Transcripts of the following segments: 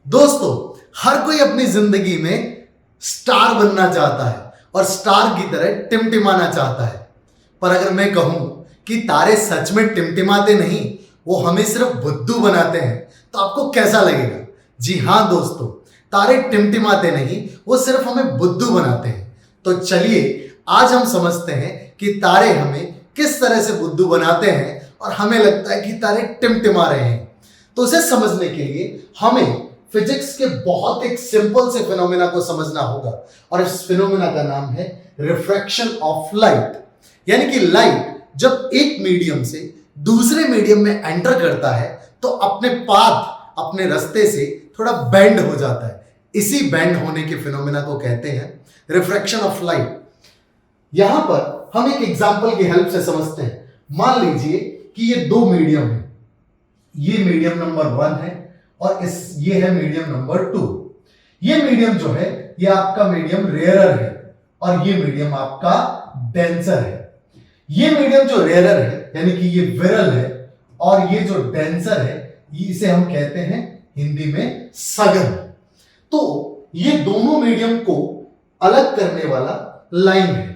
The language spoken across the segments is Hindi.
दोस्तों, हर कोई अपनी जिंदगी में स्टार बनना चाहता है और स्टार की तरह टिमटिमाना चाहता है। पर अगर मैं कहूं कि तारे सच में टिमटिमाते नहीं, वो हमें सिर्फ बुद्धू बनाते हैं, तो आपको कैसा लगेगा? जी हां दोस्तों, तारे टिमटिमाते नहीं, वो सिर्फ हमें बुद्धू बनाते हैं। तो चलिए आज हम समझते हैं कि तारे हमें किस तरह से बुद्धू बनाते हैं और हमें लगता है कि तारे टिमटिमा रहे हैं। तो उसे समझने के लिए हमें फिजिक्स के बहुत एक सिंपल से फिनोमेना को समझना होगा और इस फिनोमेना का नाम है रिफ्रैक्शन ऑफ लाइट। यानी कि लाइट जब एक मीडियम से दूसरे मीडियम में एंटर करता है तो अपने पाथ, अपने रास्ते से थोड़ा बेंड हो जाता है। इसी बेंड होने के फिनोमेना को कहते हैं रिफ्रैक्शन ऑफ लाइट। यहां पर हम एक एग्जांपल की हेल्प से समझते हैं। मान लीजिए कि ये दो मीडियम है, ये मीडियम नंबर 1 है और ये है मीडियम नंबर 2। ये मीडियम जो है ये आपका मीडियम रेयरर है और ये मीडियम आपका डेंसर है। ये मीडियम जो रेयरर है यानी कि ये विरल है और ये जो डेंसर है इसे हम कहते हैं हिंदी में सघन। तो ये दोनों मीडियम को अलग करने वाला लाइन है।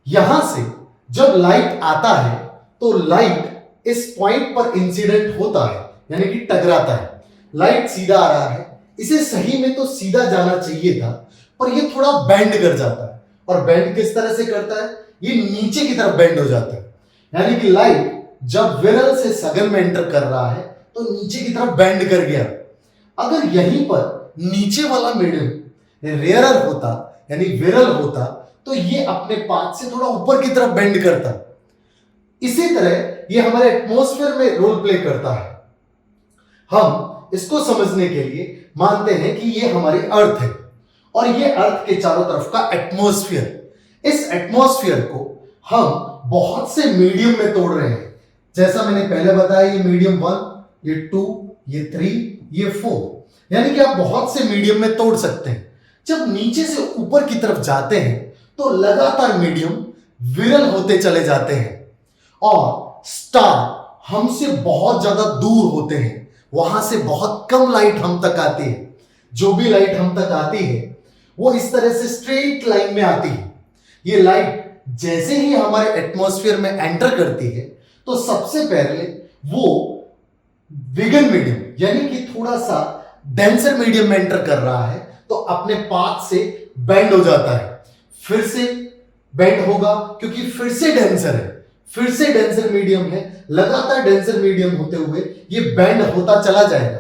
यहां से जब लाइट आता है तो लाइट इस पॉइंट पर इंसिडेंट होता है यानी कि टकराता है। लाइट सीधा आ रहा है, इसे सही में तो सीधा जाना चाहिए था, पर ये थोड़ा बेंड कर जाता है। और बेंड किस तरह से करता है? ये नीचे की तरफ बेंड हो जाता है। यानी कि लाइट जब विरल से सघन में एंटर कर रहा है तो नीचे की तरफ बेंड कर गया। अगर यहीं पर नीचे वाला मीडियम रेयरर होता यानी विरल होता तो ये अपने पाथ से थोड़ा ऊपर की तरफ बेंड करता। इसी तरह ये हमारे एटमॉस्फेयर में रोल प्ले करता है। हम इसको समझने के लिए मानते हैं कि ये हमारी अर्थ है और ये अर्थ के चारों तरफ का एटमॉस्फेयर। इस एटमॉस्फेयर को हम बहुत से मीडियम में तोड़ रहे हैं। जैसा मैंने पहले बताया, ये मीडियम 1, ये 2, ये 3, ये 4, यानी कि आप बहुत से मीडियम में तोड़ सकते हैं। जब नीचे से ऊपर की तरफ जाते हैं तो लगातार मीडियम विरल होते चले जाते हैं और स्टार हमसे बहुत ज्यादा दूर होते हैं। वहां से बहुत कम लाइट हम तक आती है। जो भी लाइट हम तक आती है वो इस तरह से स्ट्रेट लाइन में आती है। ये लाइट जैसे ही हमारे एटमॉस्फेयर में एंटर करती है तो सबसे पहले वो विगन मीडियम यानी कि थोड़ा सा डेंसर मीडियम में एंटर कर रहा है तो अपने पाथ से बेंड हो जाता है। फिर से बेंड होगा क्योंकि फिर से डेंसर है, फिर से डेंसर मीडियम है। लगातार डेंसर मीडियम होते हुए ये बेंड होता चला जाएगा।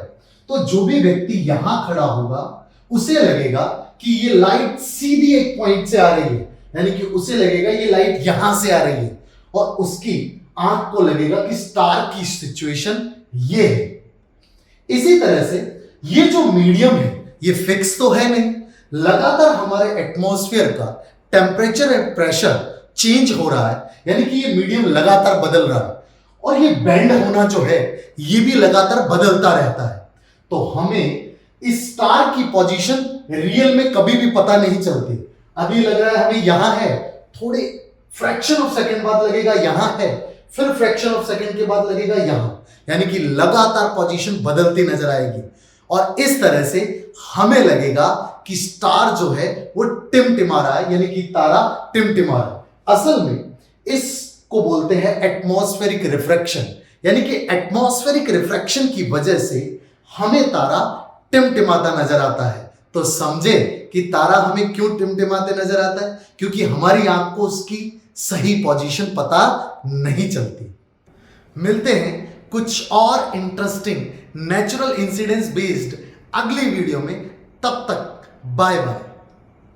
तो जो भी व्यक्ति यहां खड़ा होगा उसे लगेगा कि ये लाइट सीधी एक पॉइंट से आ रही है, यानी कि उसे लगेगा ये लाइट यहां से आ रही है और उसकी आंख को लगेगा कि स्टार की सिचुएशन ये है। इसी तरह से ये जो मीडियम है ये फिक्स तो है नहीं, लगातार हमारे एटमॉस्फेयर का टेम्परेचर एंड प्रेशर चेंज हो रहा है, यानी कि ये मीडियम लगातार बदल रहा है और ये बेंड होना जो है ये भी लगातार बदलता रहता है। तो हमें इस स्टार की पोजीशन रियल में कभी भी पता नहीं चलती। अभी लग रहा है हमें यहां है, थोड़े फ्रैक्शन ऑफ सेकंड बाद लगेगा यहां है, फिर फ्रैक्शन ऑफ सेकंड के बाद लगेगा यहां, यानी कि लगातार पोजीशन बदलती नजर आएगी और इस तरह से हमें लगेगा कि स्टार जो है वो टिमटिमा रहा है, यानी कि तारा टिमटिमा रहा है। असल में इसको बोलते हैं एटमॉस्फेरिक रिफ्रैक्शन, यानी कि एटमॉस्फेरिक रिफ्रैक्शन की वजह से हमें तारा टिमटिमाता नजर आता है। तो समझे कि तारा हमें क्यों टिमटिमाते नजर आता है? क्योंकि हमारी आंख को उसकी सही पोजीशन पता नहीं चलती। मिलते हैं कुछ और इंटरेस्टिंग नेचुरल इंसिडेंट्स बेस्ड अगली वीडियो में। तब तक बाय बाय।